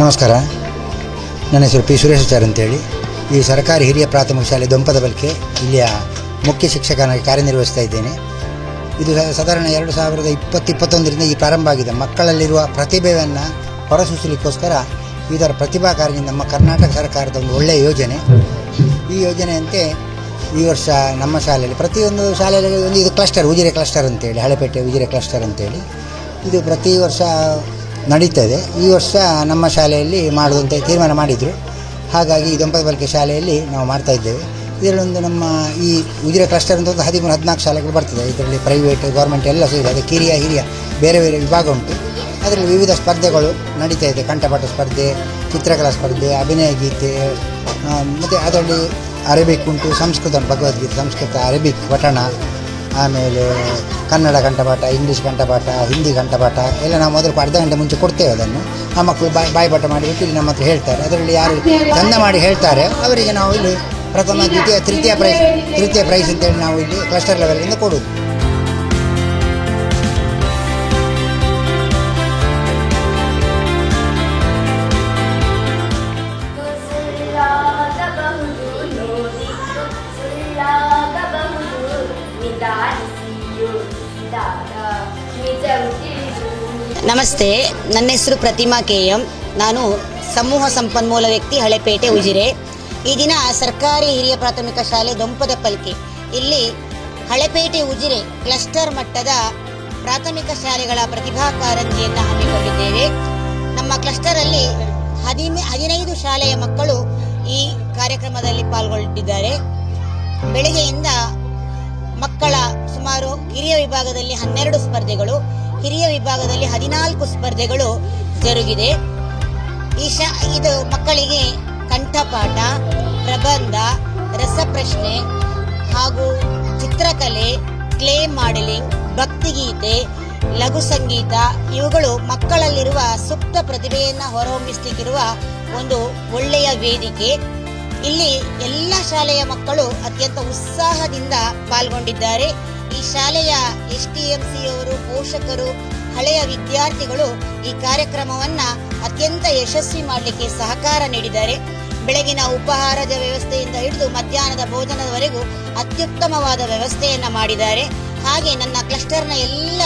ನಮಸ್ಕಾರ. ನನ್ನ ಹೆಸರು ಪಿ ಸುರೇಶಾಚಾರ್ ಅಂತೇಳಿ. ಈ ಸರ್ಕಾರಿ ಹಿರಿಯ ಪ್ರಾಥಮಿಕ ಶಾಲೆ ದೊಂಪದ ಬಲ್ಕೆ ಇಲ್ಲಿಯ ಮುಖ್ಯ ಶಿಕ್ಷಕನಾಗಿ ಕಾರ್ಯನಿರ್ವಹಿಸ್ತಾ ಇದ್ದೇನೆ. ಇದು ಸಾಧಾರಣ 2020-21ರಿಂದ ಈ ಪ್ರಾರಂಭ ಆಗಿದೆ. ಮಕ್ಕಳಲ್ಲಿರುವ ಪ್ರತಿಭೆಯನ್ನು ಹೊರಸೂಸಲಿಕ್ಕೋಸ್ಕರ ಇದರ ಪ್ರತಿಭಾಕಾರಿಯಿಂದ ನಮ್ಮ ಕರ್ನಾಟಕ ಸರ್ಕಾರದ ಒಂದು ಒಳ್ಳೆಯ ಯೋಜನೆ. ಈ ಯೋಜನೆಯಂತೆ ಈ ವರ್ಷ ನಮ್ಮ ಶಾಲೆಯಲ್ಲಿ ಪ್ರತಿಯೊಂದು ಶಾಲೆಯಲ್ಲಿ ಒಂದು ಇದು ಕ್ಲಸ್ಟರ್, ಉಜಿರೆ ಕ್ಲಸ್ಟರ್ ಅಂತೇಳಿ, ಹಳೆಪೇಟೆ ಉಜಿರೆ ಕ್ಲಸ್ಟರ್ ಅಂತೇಳಿ ಇದು ಪ್ರತಿ ವರ್ಷ ನಡೀತದೆ. ಈ ವರ್ಷ ನಮ್ಮ ಶಾಲೆಯಲ್ಲಿ ಮಾಡುವಂತೆ ತೀರ್ಮಾನ ಮಾಡಿದರು. ಹಾಗಾಗಿ ಈ ದೊಂಪದ ಬಲ್ಕೆ ಶಾಲೆಯಲ್ಲಿ ನಾವು ಮಾಡ್ತಾಯಿದ್ದೇವೆ. ಇದರಲ್ಲೊಂದು ನಮ್ಮ ಈ ಉಜಿರೆ ಕ್ಲಸ್ಟರ್ ಅಂತ ಒಂದು 13-14 ಶಾಲೆಗಳು ಬರ್ತದೆ. ಇದರಲ್ಲಿ ಪ್ರೈವೇಟ್, ಗೌರ್ಮೆಂಟ್ ಎಲ್ಲ ಸೇರಿ ಅದಕ್ಕೆ ಕಿರಿಯ ಹಿರಿಯ ಬೇರೆ ಬೇರೆ ವಿಭಾಗ ಉಂಟು. ಅದರಲ್ಲಿ ವಿವಿಧ ಸ್ಪರ್ಧೆಗಳು ನಡೀತಾ ಇದೆ. ಕಂಠಪಾಠ ಸ್ಪರ್ಧೆ, ಚಿತ್ರಕಲಾ ಸ್ಪರ್ಧೆ, ಅಭಿನಯ ಗೀತೆ, ಮತ್ತು ಅದರಲ್ಲಿ ಅರೇಬಿಕ್ ಉಂಟು, ಸಂಸ್ಕೃತ ಉಂಟು, ಭಗವದ್ಗೀತೆ, ಸಂಸ್ಕೃತ, ಅರೇಬಿಕ್ ಪಠಣ, ಆಮೇಲೆ ಕನ್ನಡ ಕಂಠಪಾಠ, ಇಂಗ್ಲೀಷ್ ಕಂಠಪಾಠ, ಹಿಂದಿ ಕಂಠಪಾಠ ಎಲ್ಲ ನಾವು ಮೊದಲು ಅರ್ಧ ಗಂಟೆ ಮುಂಚೆ ಕೊಡ್ತೇವೆ. ಅದನ್ನು ಆ ಮಕ್ಕಳು ಬಾಯ್ಪಾಠ ಮಾಡಿಬಿಟ್ಟು ಇಲ್ಲಿ ನಮ್ಮ ಹತ್ರ ಹೇಳ್ತಾರೆ. ಅದರಲ್ಲಿ ಯಾರು ಚಂದ ಮಾಡಿ ಹೇಳ್ತಾರೆ ಅವರಿಗೆ ನಾವು ಇಲ್ಲಿ ಪ್ರಥಮ, ದ್ವಿತೀಯ, ತೃತೀಯ ಪ್ರೈಸ್ ಅಂತೇಳಿ ನಾವು ಇಲ್ಲಿ ಕ್ಲಸ್ಟರ್ ಲೆವೆಲಿಂದ ಕೊಡೋದು. ನಮಸ್ತೆ, ನನ್ನ ಹೆಸರು ಪ್ರತಿಮಾ KM. ನಾನು ಸಮೂಹ ಸಂಪನ್ಮೂಲ ವ್ಯಕ್ತಿ, ಹಳೆಪೇಟೆ ಉಜಿರೆ. ಈ ದಿನ ಸರ್ಕಾರಿ ಹಿರಿಯ ಪ್ರಾಥಮಿಕ ಶಾಲೆ ದೊಂಪದ ಪಲ್ಕೆ ಇಲ್ಲಿ ಹಳೆಪೇಟೆ ಉಜಿರೆ ಕ್ಲಸ್ಟರ್ ಮಟ್ಟದ ಪ್ರಾಥಮಿಕ ಶಾಲೆಗಳ ಪ್ರತಿಭಾ ಕಾರಂಜಿಯನ್ನು ಹಮ್ಮಿಕೊಂಡಿದ್ದೇವೆ. ನಮ್ಮ ಕ್ಲಸ್ಟರಲ್ಲಿ 15 ಶಾಲೆಯ ಮಕ್ಕಳು ಈ ಕಾರ್ಯಕ್ರಮದಲ್ಲಿ ಪಾಲ್ಗೊಂಡಿದ್ದಾರೆ. ಬೆಳಗ್ಗೆಯಿಂದ ಮಕ್ಕಳ ಸುಮಾರು ಕಿರಿಯ ವಿಭಾಗದಲ್ಲಿ 12 ಸ್ಪರ್ಧೆಗಳು, ಹಿರಿಯ ವಿಭಾಗದಲ್ಲಿ 14 ಸ್ಪರ್ಧೆಗಳು ಜರುಗಿದೆ. ಇದು ಮಕ್ಕಳಿಗೆ ಕಂಠಪಾಠ, ಪ್ರಬಂಧ, ರಸಪ್ರಶ್ನೆ ಹಾಗೂ ಚಿತ್ರಕಲೆ, ಕ್ಲೇ ಮಾಡೆಲಿಂಗ್, ಭಕ್ತಿಗೀತೆ, ಲಘು ಸಂಗೀತ ಇವುಗಳು ಮಕ್ಕಳಲ್ಲಿರುವ ಸುಪ್ತ ಪ್ರತಿಭೆಯನ್ನು ಹೊರಹೊಮ್ಮಿಸಲಿಕ್ಕಿರುವ ಒಂದು ಒಳ್ಳೆಯ ವೇದಿಕೆ. ಇಲ್ಲಿ ಎಲ್ಲ ಶಾಲೆಯ ಮಕ್ಕಳು ಅತ್ಯಂತ ಉತ್ಸಾಹದಿಂದ ಪಾಲ್ಗೊಂಡಿದ್ದಾರೆ. ಈ ಶಾಲೆಯ STMCಯವರು, ಪೋಷಕರು, ಹಳೆಯ ವಿದ್ಯಾರ್ಥಿಗಳು ಈ ಕಾರ್ಯಕ್ರಮವನ್ನ ಅತ್ಯಂತ ಯಶಸ್ವಿ ಮಾಡಲಿಕ್ಕೆ ಸಹಕಾರ ನೀಡಿದ್ದಾರೆ. ಬೆಳಗಿನ ಉಪಹಾರದ ವ್ಯವಸ್ಥೆಯಿಂದ ಹಿಡಿದು ಮಧ್ಯಾಹ್ನದ ಭೋಜನದವರೆಗೂ ಅತ್ಯುತ್ತಮವಾದ ವ್ಯವಸ್ಥೆಯನ್ನ ಮಾಡಿದ್ದಾರೆ. ಹಾಗೆ ನನ್ನ ಕ್ಲಸ್ಟರ್ನ ಎಲ್ಲ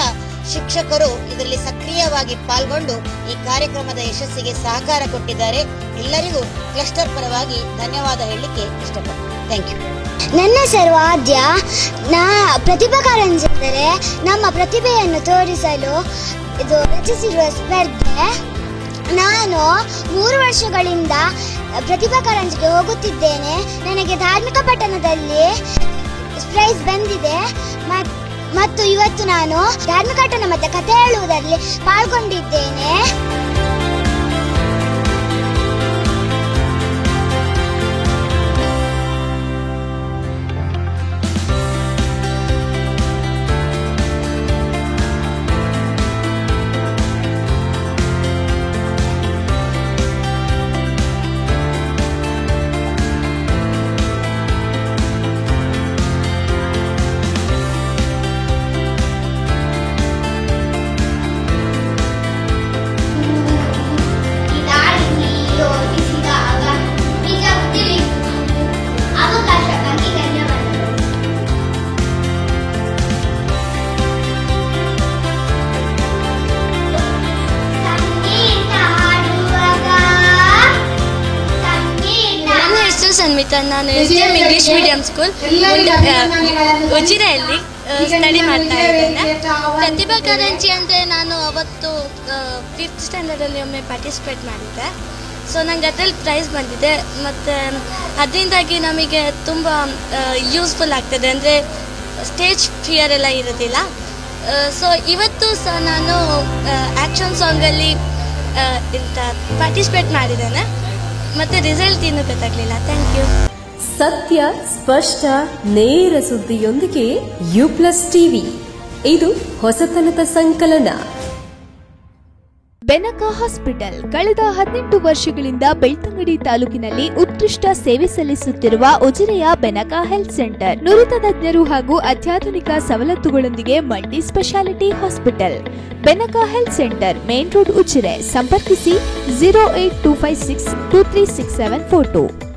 ಶಿಕ್ಷಕರು ಇದರಲ್ಲಿ ಸಕ್ರಿಯವಾಗಿ ಪಾಲ್ಗೊಂಡು ಈ ಕಾರ್ಯಕ್ರಮದ ಯಶಸ್ಸಿಗೆ ಸಹಕಾರ ಕೊಟ್ಟಿದ್ದಾರೆ. ಎಲ್ಲರಿಗೂ ಕ್ಲಸ್ಟರ್ ಪರವಾಗಿ ಧನ್ಯವಾದ ಹೇಳಲಿಕ್ಕೆ ಇಷ್ಟಪಡ್ತೀನಿ. Thank you. ನನ್ನ ಹೆಸರು ಆದ್ಯ. ಪ್ರತಿಭಾ ಕಾರಂಜಿ ಎಂದರೆ ನಮ್ಮ ಪ್ರತಿಭೆಯನ್ನು ತೋರಿಸಲು ಇದು ರಚಿಸಿರುವ ಸ್ಪರ್ಧೆ. ನಾನು 3 ವರ್ಷಗಳಿಂದ ಪ್ರತಿಭಾ ಕಾರಂಜಿಗೆ ಹೋಗುತ್ತಿದ್ದೇನೆ. ನನಗೆ ಧಾರ್ಮಿಕ ಪಠಣದಲ್ಲಿ ಪ್ರೈಸ್ ಬಂದಿದೆ ಮತ್ತು ಇವತ್ತು ನಾನು ಧಾರ್ಮಿಕ ಪಠಣ ಮತ್ತು ಕಥೆ ಹೇಳುವುದರಲ್ಲಿ ಪಾಲ್ಗೊಂಡಿದ್ದೇನೆ. ನಾನು SDM ಇಂಗ್ಲಿಷ್ ಮೀಡಿಯಂ ಸ್ಕೂಲ್ ಉಜಿರೆಯಲ್ಲಿ ಸ್ಟಡಿ ಮಾಡ್ತಾ ಇದ್ದೇನೆ. ಪ್ರತಿಭಾ ಕಾರಂಜಿ ಅಂದರೆ ನಾನು ಅವತ್ತು 5th ಸ್ಟ್ಯಾಂಡರ್ಡಲ್ಲಿ ಒಮ್ಮೆ ಪಾರ್ಟಿಸಿಪೇಟ್ ಮಾಡಿದ್ದೆ. ಸೊ ನಂಗೆ ಅದರಲ್ಲಿ ಪ್ರೈಸ್ ಬಂದಿದೆ. ಮತ್ತು ಅದರಿಂದಾಗಿ ನಮಗೆ ತುಂಬ ಯೂಸ್ಫುಲ್ ಆಗ್ತದೆ. ಅಂದರೆ ಸ್ಟೇಜ್ ಫಿಯರ್ ಎಲ್ಲ ಇರೋದಿಲ್ಲ. ಸೊ ಇವತ್ತು ಸಹ ನಾನು ಆ್ಯಕ್ಷನ್ ಸಾಂಗಲ್ಲಿ ಪಾರ್ಟಿಸಿಪೇಟ್ ಮಾಡಿದ್ದೇನೆ. ಮತ್ತೆ ರಿಸಲ್ಟ್ ಇನ್ನೂ ಗೊತ್ತಾಗಲಿಲ್ಲ. Thank you. ಸತ್ಯ, ಸ್ಪಷ್ಟ, ನೇರ ಸುದ್ದಿಯೊಂದಿಗೆ U+ TV. ಇದು ಹೊಸತನದ ಸಂಕಲನ. ಬೆನಕ ಹಾಸ್ಪಿಟಲ್ ಕಳೆದ 18 ವರ್ಷಗಳಿಂದ ಬೆಳ್ತಂಗಡಿ ತಾಲೂಕಿನಲ್ಲಿ ಉತ್ಕೃಷ್ಟ ಸೇವೆ ಸಲ್ಲಿಸುತ್ತಿರುವ ಉಜಿರೆಯ ಬೆನಕ ಹೆಲ್ತ್ ಸೆಂಟರ್ ನುರಿತ ತಜ್ಞರು ಹಾಗೂ ಅತ್ಯಾಧುನಿಕ ಸವಲತ್ತುಗಳೊಂದಿಗೆ multi speciality hospital. Benaka health centre, main road, Ujire. ಸಂಪರ್ಕಿಸಿ 08256236742.